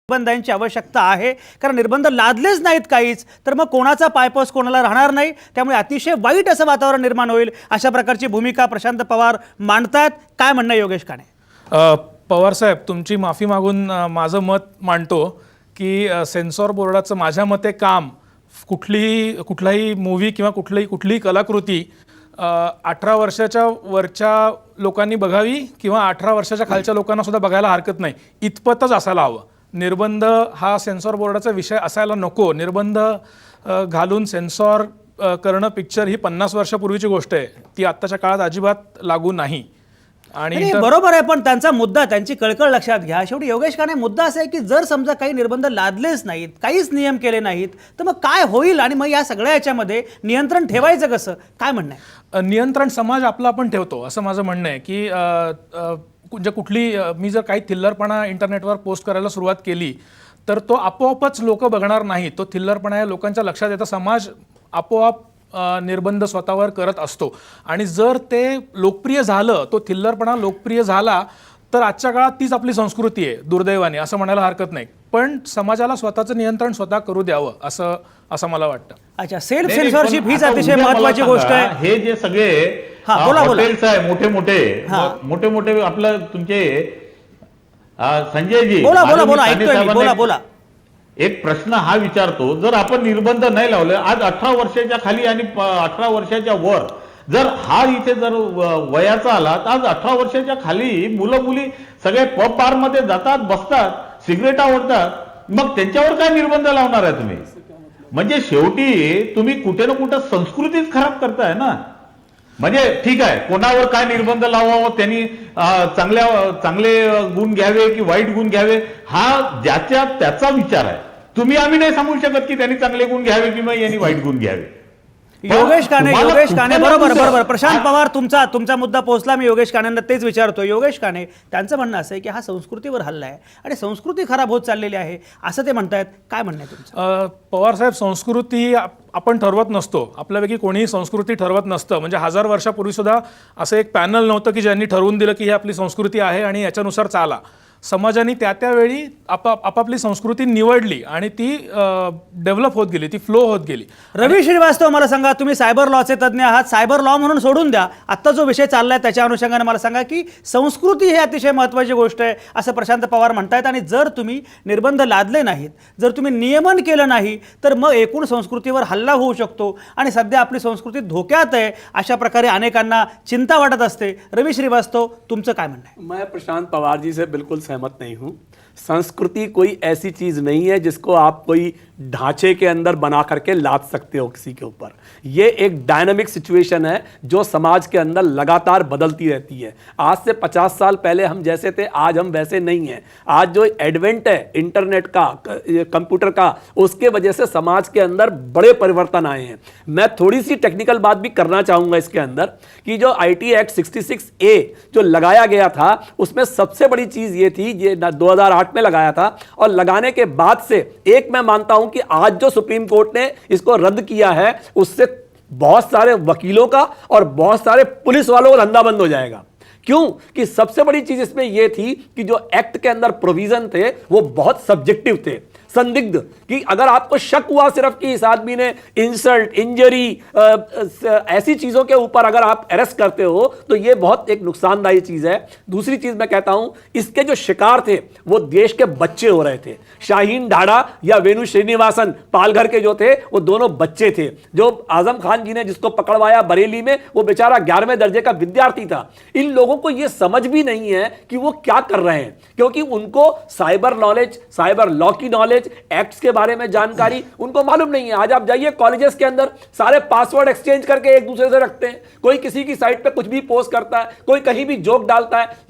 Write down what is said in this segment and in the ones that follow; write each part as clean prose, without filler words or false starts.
निर्बंधांची आवश्यकता आहे, कारण निर्बंध लादलेच नाहीत काहीच, तर मग कोणाचा पायपोस कोणाला राहणार नाही. त्यामुळे अतिशय वाईट असं वातावरण निर्माण होईल. अशा प्रकारची भूमिका प्रशांत पवार मांडतात. काय म्हणणं आहे योगेश काणे? पवार साहेब, तुमची माफी मागून माझं मत मांडतो की सेन्सॉर बोर्डाचं माझ्या मते काम कुठलाही मूवी किंवा कुठलीही कलाकृती 18 वर्षाच्या वरच्या लोकांनी बघावी किंवा 18 वर्षाच्या खालच्या लोकांना सुद्धा बघायला हरकत नाही, इतपतच असायला हवं. निर्बंध हा सेन्सॉर बोर्डाचा विषय असायला नको. निर्बंध घालून सेन्सॉर करणं पिक्चर ही 50 वर्षापूर्वीची गोष्ट आहे, ती आत्ताच्या काळात अजिबात लागू नाही. आणि बरोबर आहे, पण त्यांचा मुद्दा, त्यांची कळकळ लक्षात घ्या. शेवटी योगेश काणे मुद्दा असा आहे की जर समजा काही निर्बंध लादलेच नाहीत, काहीच नियम केले नाहीत, तर मग काय होईल? आणि मग या सगळ्या याच्यामध्ये नियंत्रण ठेवायचं कसं? काय म्हणणं आहे? नियंत्रण समाज आपला आपण ठेवतो असं माझं म्हणणं आहे की मी जर काही थिल्लरपणा इंटरनेटवर पोस्ट करायला सुरुवात केली तर तो आपोआपच लोक बघणार नाही. तो थिल्लरपणा या लोकांच्या लक्षात येतं. समाज आपोआप निर्बंध स्वतःवर करत असतो. आणि जर ते लोकप्रिय झालं, तो थिल्लरपणा लोकप्रिय झाला, तर आजच्या काळात तीच आपली संस्कृती आहे दुर्दैवाने, असं म्हणायला हरकत नाही. पण समाजाला स्वतःचं नियंत्रण स्वतः करू द्यावं असं मला वाटतं. अच्छा, सेल्फ सेन्सॉरशिप हीच अतिशय महत्त्वाची गोष्ट आहे. हे जे सगळे हॉटेल्स आहे मोठे मोठे आपलं तुमचे संजयजी बोला. एक प्रश्न हा विचारतो, जर आपण निर्बंध नाही लावले, आज 18 वर्षाच्या खाली आणि 18 वर्षाच्या वर जर हा इथे जर वयाचा आला, तर आज 18 वर्षाच्या खाली मुलं मुली सगळे पब बार मध्ये जातात, बसतात, सिगरेटा ओढतात. मग त्यांच्यावर काय निर्बंध लावणार आहे तुम्ही? म्हणजे शेवटी तुम्ही कुठे ना कुठे संस्कृतीच खराब करताय ना. म्हणजे ठीक आहे, कोणावर काय निर्बंध लावावं, त्यांनी चांगले गुण घ्यावे की वाईट गुण घ्यावे, हा त्याचा विचार आहे. आम्ही नाही सांगू शकत की त्यांनी चांगले गुण घ्यावे किंवा यांनी वाईट गुण घ्यावे. योगेश काणे बरोबर. प्रशांत पवार, तुमचा मुद्दा पोहोचला. मी योगेश काणेंना तेच विचारतो. योगेश काणे, त्यांचं म्हणणं असं आहे की हा संस्कृतीवर हल्ला आहे आणि संस्कृती खराब होत चाललेली आहे असं ते म्हणतायत. काय म्हणणं आहे तुमचं? पवार साहेब, संस्कृती आपण ठरवत नसतो. आपल्यापैकी कोणीही संस्कृती ठरवत नसतं. म्हणजे 1000 वर्षापूर्वी सुद्धा असं एक पॅनल नव्हतं की ज्यांनी ठरवून दिलं की ही आपली संस्कृती आहे आणि याच्यानुसार चाला. समाजाने त्यावेळी आपापली संस्कृती निवडली आणि ती डेव्हलप होत गेली, ती फ्लो होत गेली. रवी श्रीवास्तव, मला सांगा, तुम्ही सायबर लॉचे तज्ज्ञ आहात. सायबर लॉ म्हणून सोडून द्या, आत्ता जो विषय चाललाय त्याच्या अनुषंगाने मला सांगा की संस्कृती ही अतिशय महत्त्वाची गोष्ट आहे असं प्रशांत पवार म्हणतायत. आणि जर तुम्ही निर्बंध लादले नाहीत, जर तुम्ही नियमन केलं नाही, तर मग एकूण संस्कृतीवर हल्ला होऊ शकतो आणि सध्या आपली संस्कृती धोक्यात आहे, अशा प्रकारे अनेकांना चिंता वाटत असते. रवी श्रीवास्तव, तुमचं काय म्हणणं आहे? मैं प्रशांत पवार जी से बिल्कुल सहमत नहीं हूं. संस्कृति कोई ऐसी चीज नहीं है जिसको आप कोई ढांचे के अंदर बना करके लाद सकते हो किसी के ऊपर. ये एक डायनामिक सिचुएशन है जो समाज के अंदर लगातार बदलती रहती है. आज से 50 साल पहले हम जैसे थे, आज हम वैसे नहीं हैं. आज जो एडवेंट है इंटरनेट का, कंप्यूटर का, उसके वजह से समाज के अंदर बड़े परिवर्तन आए हैं. मैं थोड़ी सी टेक्निकल बात भी करना चाहूंगा इसके अंदर कि जो IT एक्ट 66A जो लगाया गया था, उसमें सबसे बड़ी चीज ये थी, ये 2008 में लगाया था, और लगाने के बाद से एक मैं मानता हूं कि आज जो सुप्रीम कोर्ट ने इसको रद्द किया है, उससे बहुत सारे वकीलों का और बहुत सारे पुलिस वालों का धंधा बंद हो जाएगा. क्यों? कि सबसे बड़ी चीज इसमें यह थी कि जो एक्ट के अंदर प्रोविजन थे वो बहुत सब्जेक्टिव थे, संदिग्ध, कि अगर आपको शक हुआ सिर्फ कि इस आदमी ने इंसल्ट, इंजरी, ऐसी चीजों के ऊपर अगर आप अरेस्ट करते हो तो यह बहुत एक नुकसानदायी चीज है. दूसरी चीज मैं कहता हूं, इसके जो शिकार थे वो देश के बच्चे हो रहे थे. शाहीन ढाड़ा या वेणु श्रीनिवासन पालघर के जो थे, वो दोनों बच्चे थे. जो आजम खान जी ने जिसको पकड़वाया बरेली में, वो बेचारा 11वें दर्जे का विद्यार्थी था. इन लोगों को यह समझ भी नहीं है कि वो क्या कर रहे हैं, क्योंकि उनको साइबर नॉलेज, साइबर लॉ की नॉलेज, एक्ट्स के बारे में जानकारी उनको मालूम नहीं है. आज आप जाइए कॉलेजेस के अंदर, सारे पासवर्ड एक्सचेंज करके एक दूसरे से रखते हैं. कोई किसी की साइट पे कुछ भी पोस्ट करता है, कोई कहीं भी जोक डालता है.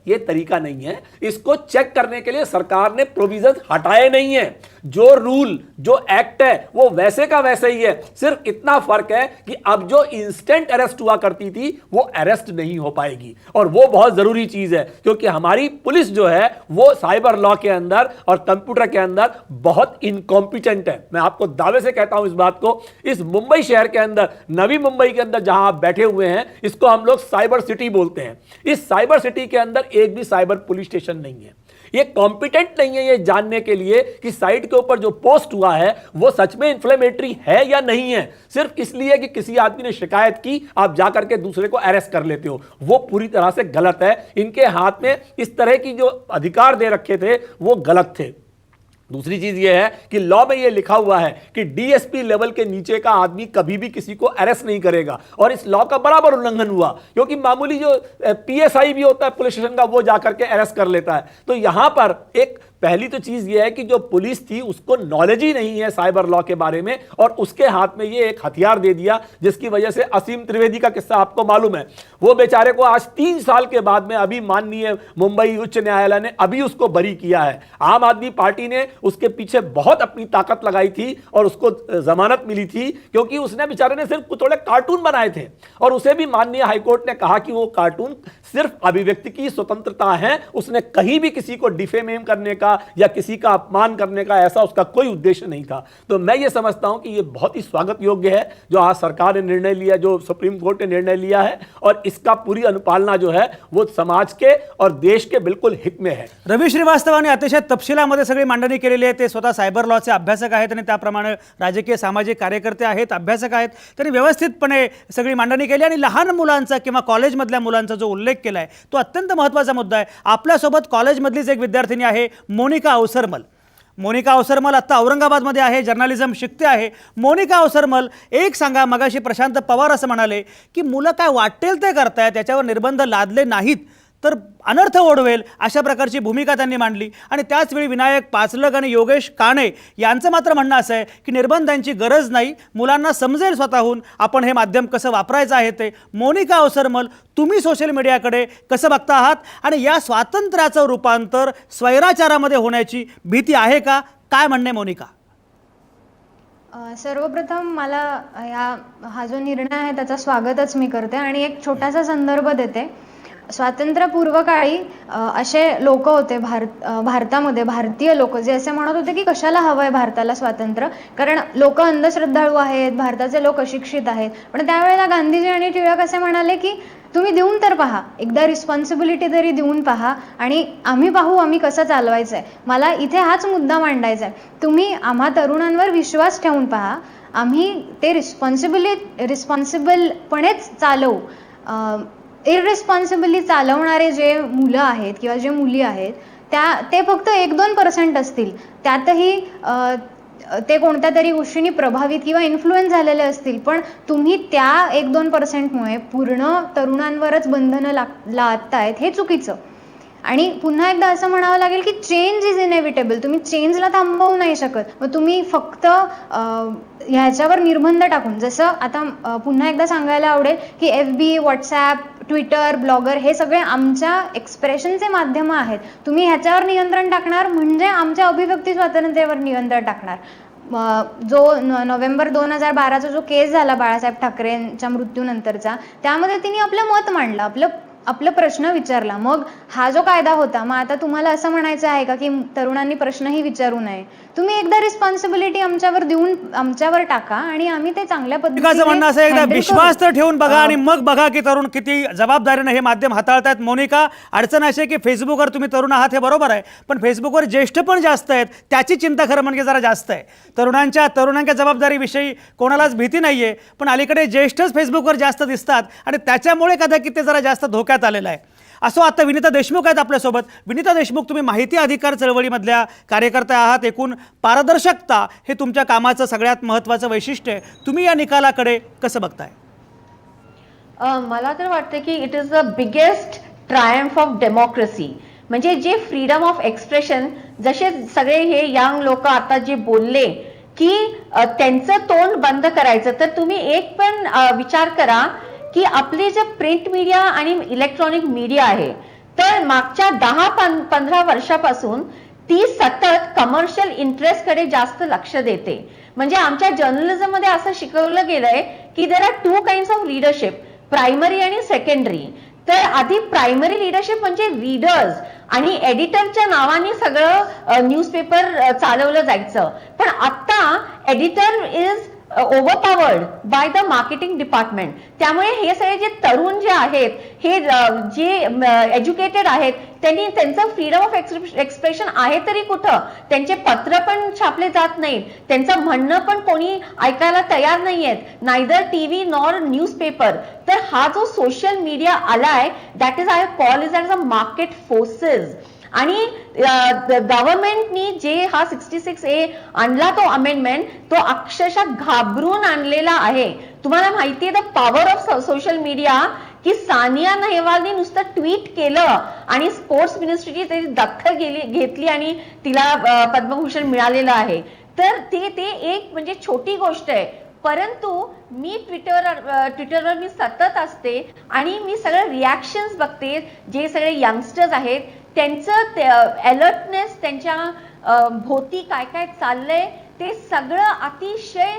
ये तरीका नहीं है. इसको चेक करने के लिए सरकार ने प्रोविजन हटाए नहीं है. जो रूल, जो एक्ट है, वो वैसे का वैसे ही है. सिर्फ इतना फर्क है कि अब जो इंस्टेंट अरेस्ट हुआ करती थी, वो अरेस्ट नहीं हो पाएगी. और वो बहुत जरूरी चीज है, क्योंकि हमारी पुलिस जो है वो साइबर लॉ के अंदर और कंप्यूटर के अंदर बहुत इनकॉम्पिटेंट है. मैं आपको दावे से कहता हूं इस बात को. इस मुंबई शहर के अंदर, नवी मुंबई के अंदर जहां आप बैठे हुए हैं, इसको हम लोग साइबर सिटी बोलते हैं. इस साइबर सिटी के अंदर एक भी साइबर पुलिस स्टेशन नहीं है. ये कॉम्पिटेंट नहीं है ये जानने के लिए कि साइट के ऊपर जो पोस्ट हुआ है वो सच में इन्फ्लेमेटरी है या नहीं है। सिर्फ इसलिए कि किसी आदमी ने शिकायत की आप जाकर के दूसरे को अरेस्ट कर लेते हो, वो पूरी तरह से गलत है। इनके हाथ में इस तरह की जो अधिकार दे रखे थे वो गलत थे। दूसरी चीज ये है कि लॉ में ये लिखा हुआ है कि डीएसपी लेवल के नीचे का आदमी कभी भी किसी को अरेस्ट नहीं करेगा, और इस लॉ का बराबर उल्लंघन हुआ, क्योंकि मामूली जो पीएसआई भी होता है पुलिस स्टेशन का वो जाकर के अरेस्ट कर लेता है। तो यहां पर एक पहली तो चीज ये है कि जो पुलिस थी उसको नॉलेज ही नहीं है साइबर लॉ के बारे में, और उसके हाथ में ये एक हथियार दे दिया जिसकी वजह से असीम त्रिवेदी का किस्सा आपको मालूम है। वो बेचारे को आज 3 साल के बाद में अभी माननीय मुंबई उच्च न्यायालय ने अभी उसको बरी किया है। आम आदमी पार्टी ने उसके पीछे बहुत अपनी ताकत लगाई थी और उसको जमानत मिली थी, क्योंकि उसने बेचारे ने सिर्फ थोड़े कार्टून बनाए थे, और उसे भी माननीय हाईकोर्ट ने कहा कि वो कार्टून सिर्फ अभिव्यक्ति की स्वतंत्रता है, उसने कहीं भी किसी को डिफेमेम करने का या किसी का अपमान करने का ऐसा उसका कोई उद्देश्य नहीं था। तो मैं ये समझता हूं कि ये बहुत ही स्वागत योग्य है जो आज सरकार ने निर्णय लिया, जो सुप्रीम कोर्ट ने निर्णय लिया है, और इसका पूरी अनुपालना जो है वो समाज के और देश के बिल्कुल हित में है। रवी श्रीवास्तवांनी अतिशय तपशिलामध्ये सगळी मांडणी केलेली आहे। ते स्वतः सायबर लॉचे अभ्यासक आहेत आणि त्याप्रमाणे राजकीय सामाजिक कार्यकर्ते आहेत, अभ्यासक आहेत। त्यांनी व्यवस्थितपणे सगळी मांडणी केली आणि लहान मुलांचा किंवा कॉलेजमधल्या मुलांचा जो उल्लेख केला आहे तो अत्यंत महत्त्वाचा मुद्दा आहे। आपल्यासोबत कॉलेजमधलीच एक विद्यार्थिनी आहे मोनिका अवसरमल। मोनिका अवसरमल आत्ता औरंगाबादमध्ये आहे, जर्नलिझम शिकते आहे। मोनिका अवसरमल, एक सांगा, मगाशी प्रशांत पवार असं म्हणाले की मुलं काय वाटेल ते करतायत, त्याच्यावर निर्बंध लादले नाहीत तर अनर्थ ओढवेल, अशा प्रकारची भूमिका त्यांनी मांडली। आणि त्याचवेळी विनायक पाचलग आणि योगेश काणे यांचं मात्र म्हणणं असं आहे की निर्बंधांची गरज नाही, मुलांना समजेल स्वतःहून आपण हे माध्यम कसं वापरायचं आहे ते। मोनिका अवसरमल, तुम्ही सोशल मीडियाकडे कसं बघता आहात आणि या स्वातंत्र्याचं रूपांतर स्वैराचारामध्ये होण्याची भीती आहे का? काय म्हणणे मोनिका? सर्वप्रथम मला हा जो निर्णय आहे त्याचा स्वागतच मी करते आणि एक छोटासा संदर्भ देते। स्वातंत्र्यपूर्व काळी असे लोक होते भारतामध्ये, भारतीय लोक जे असे म्हणत होते की कशाला हवंय भारताला स्वातंत्र्य, कारण लोक अंधश्रद्धाळू आहेत, भारताचे लोक अशिक्षित आहेत। पण त्यावेळेला गांधीजी आणि टिळक असे म्हणाले की तुम्ही देऊन तर पहा, एकदा रिस्पॉन्सिबिलिटी तरी देऊन पहा आणि आम्ही पाहू आम्ही कसं चालवायचं आहे। मला इथे हाच मुद्दा मांडायचा आहे, तुम्ही आम्हा तरुणांवर विश्वास ठेवून पहा, आम्ही ते रिस्पॉन्सिबलपणेच चालवू। इररिस्पॉन्सिबली चालवणारे जे मुलं आहेत किंवा जे मुली आहेत ते फक्त 1-2% असतील, त्यातही ते कोणत्या तरी गोष्टींनी प्रभावित किंवा इन्फ्लुएन्स झालेले असतील, पण तुम्ही त्या 1-2%मुळे पूर्ण तरुणांवरच बंधनं लादतायत, हे चुकीचं। आणि पुन्हा एकदा असं म्हणावं लागेल की चेंज इज इनएव्हिटेबल, तुम्ही चेंजला थांबवू नाही शकत। मग तुम्ही फक्त ह्याच्यावर निर्बंध टाकून, जसं आता पुन्हा एकदा सांगायला आवडेल की FB, व्हॉट्सॲप, ट्विटर, ब्लॉगर हे सगळे आमच्या एक्सप्रेशनचे माध्यम आहेत। तुम्ही ह्याच्यावर नियंत्रण टाकणार म्हणजे आमच्या अभिव्यक्ती स्वातंत्र्यावर नियंत्रण टाकणार। जो नोव्हेंबर 2012चा जो केस झाला बाळासाहेब ठाकरेंच्या मृत्यूनंतरचा, त्यामध्ये तिने आपलं मत मांडलं, आपलं प्रश्न विचारला। मग हा जो कायदा होता, मग आता तुम्हाला असं म्हणायचं आहे का की तरुणांनी प्रश्नही विचारू नये? तुम्ही एकदा रिस्पॉन्सिबिलिटी आमच्यावर देऊन आमच्यावर टाका आणि आम्ही ते चांगल्या पद्धतीने म्हणणं असं एकदा विश्वास तर ठेवून बघा आणि मग बघा की तरुण किती जबाबदारीने हे माध्यम हाताळतात। मोनिका, अडचण अशी आहे की फेसबुकवर तुम्ही तरुण आहात हे बरोबर आहे, पण फेसबुकवर ज्येष्ठ पण जास्त आहेत, त्याची चिंता खरं म्हणजे जरा जास्त आहे। तरुणांच्या जबाबदारीविषयी कोणालाच भीती नाहीये, पण अलीकडे ज्येष्ठच फेसबुकवर जास्त दिसतात आणि त्याच्यामुळे कदाचित ते जरा जास्त धोक्यात आलेलं आहे। असो, आता विनीता देशमुख आहेत आपल्यासोबत। विनीता देशमुख, तुम्ही माहिती अधिकार चळवळीमधल्या कार्यकर्त्या आहात, एकूण पारदर्शकता हे तुमच्या कामाचं सगळ्यात महत्त्वाचं वैशिष्ट्य आहे, तुम्ही या निकालाकडे कसं बघताय? मला तर वाटतं की it is the biggest Triumph of democracy, म्हणजे जे फ्रीडम ऑफ एक्सप्रेशन, जसे सगळे हे यंग लोक आता जे बोलले की त्यांचं तोंड बंद करायचं, तर तुम्ही एक पण विचार करा की आपले जे प्रिंट मीडिया आणि इलेक्ट्रॉनिक मीडिया आहे, तर मागच्या 10-15 वर्षापासून ती सतत कमर्शियल इंटरेस्ट कडे जास्त लक्ष देते। म्हणजे आमच्या जर्नलिझम मध्ये असं शिकवलं गेलंय की there are 2 kinds of leadership, primary आणि सेकंडरी। तर आधी प्रायमरी लीडरशिप म्हणजे रीडर्स आणि एडिटरच्या नावाने सगळं न्यूजपेपर चालवलं जायचं, पण आता editor is overpowered by the marketing department. त्यामुळे हे सगळे जे तरुण जे आहेत, हे जे एज्युकेटेड आहेत, त्यांनी त्यांचं फ्रीडम ऑफ एक्सप्रेशन आहे तरी कुठं? त्यांचे पत्र पण छापले जात नाहीत, त्यांचं म्हणणं पण कोणी ऐकायला तयार नाहीयेत, नायदर टीव्ही नॉर न्यूजपेपर. तर हा जो सोशल मीडिया आलाय, that is I call is as a market forces. आणि गव्हर्नमेंटनी जे हा 66A आणला, तो अमेंडमेंट, तो अक्षरशः घाबरून आणलेला आहे. तुम्हाला माहिती आहे the power of social media, की सानिया नेहवालनी नुसतं ट्विट केलं आणि स्पोर्ट्स मिनिस्ट्रीची त्याची दखल घेतली आणि तिला पद्मभूषण मिळालेलं आहे. तर ते एक म्हणजे छोटी गोष्ट आहे, परंतु मी ट्विटरवर मी सतत असते आणि मी सगळे रिॲक्शन्स बघते. जे सगळे यंगस्टर्स आहेत त्यांचं अलर्टनेस, त्यांच्या भोवती काय काय चाललंय ते सगळं अतिशय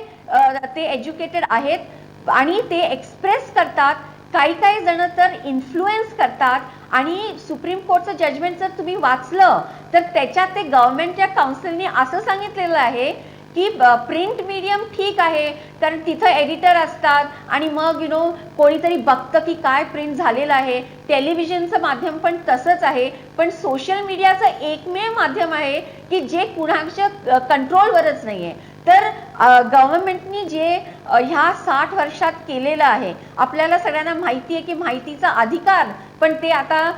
ते एज्युकेटेड आहेत आणि ते एक्सप्रेस करतात. काही जण तर इन्फ्लुएन्स करतात. आणि सुप्रीम कोर्टचं जजमेंट जर तुम्ही वाचलं तर त्याच्यात ते गव्हर्नमेंटच्या काउन्सिलने असं सांगितलेलं आहे की प्रिंट मीडियम ठीक आहे, कारण तिथं एडिटर असतात आणि मग कोणीतरी बघतं की काय प्रिंट झालेलं आहे. टेलिव्हिजनचं माध्यम पण तसंच आहे, पण सोशल मीडियाचं एकमेव माध्यम आहे की जे कुणाच्या कंट्रोलवरच नाहीये. तर गव्हर्नमेंटनी जे ह्या 60 वर्षात केलेलं आहे, आपल्याला सगळ्यांना माहिती आहे की माहितीचा अधिकार, पण ते आता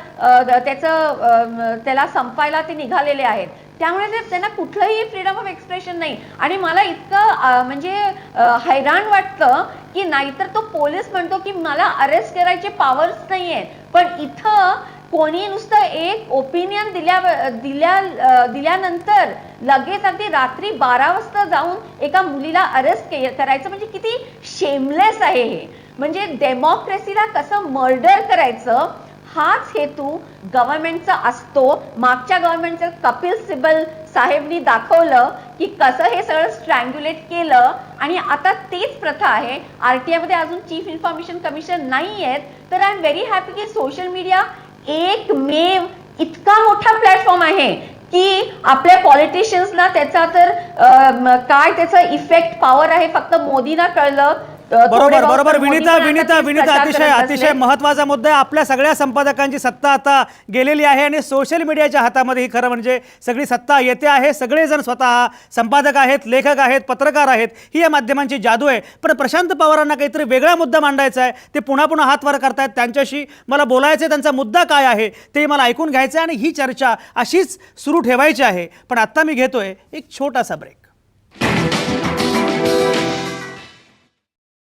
त्याला संपायला ते निघालेले आहेत. त्यामुळे त्यांना कुठलंही फ्रीडम ऑफ एक्सप्रेशन नाही. आणि मला इतकं म्हणजे हैराण वाटतं की नाहीतर तो पोलीस म्हणतो की मला अरेस्ट करायचे पॉवर्स नाहीये, पण इथं कोणी नुसतं एक ओपिनियन दिल्यानंतर लगेच अगदी रात्री 12 वाजता जाऊन एका मुलीला अरेस्ट करायचं, म्हणजे किती शेमलेस आहे हे. म्हणजे डेमोक्रेसीला कसं मर्डर करायचं हाच हेतू गव्हर्नमेंटचा असतो. मागच्या गव्हर्नमेंटचं कपिल सिब्बल साहेबनी दाखवलं की कसं हे सगळं स्ट्रँग्युलेट केलं आणि आता तेच प्रथा आहे. RTI मध्ये अजून चीफ इन्फॉर्मेशन कमिशन नाही आहेत. तर आय एम व्हेरी हॅपी की सोशल मीडिया एकमेव इतका मोठा प्लॅटफॉर्म आहे की आपल्या पॉलिटिशियन्सला त्याचा तर काय त्याचा इफेक्ट पॉवर आहे फक्त मोदींना कळलं. बरोबर विनीता अतिशय महत्वाचा मुद्दा आहे. आपल्या सगळ्या संपादकांची सत्ता आता गेलेली आहे आणि सोशल मीडियाच्या हातामध्ये ही खरं म्हणजे सगळी सत्ता येते आहे. सगळेजण स्वतः संपादक आहेत, लेखक आहेत, पत्रकार आहेत. ही या माध्यमांची जादू आहे. पण प्रशांत पवारांना काहीतरी वेगळा मुद्दा मांडायचा आहे. ते पुन्हा हात वर करतायत. त्यांच्याशी मला बोलायचं आहे, त्यांचा मुद्दा काय आहे ते मला ऐकून घ्यायचं आहे आणि ही चर्चा अशीच सुरू ठेवायची आहे. पण आत्ता मी घेतोय एक छोटासा ब्रेक.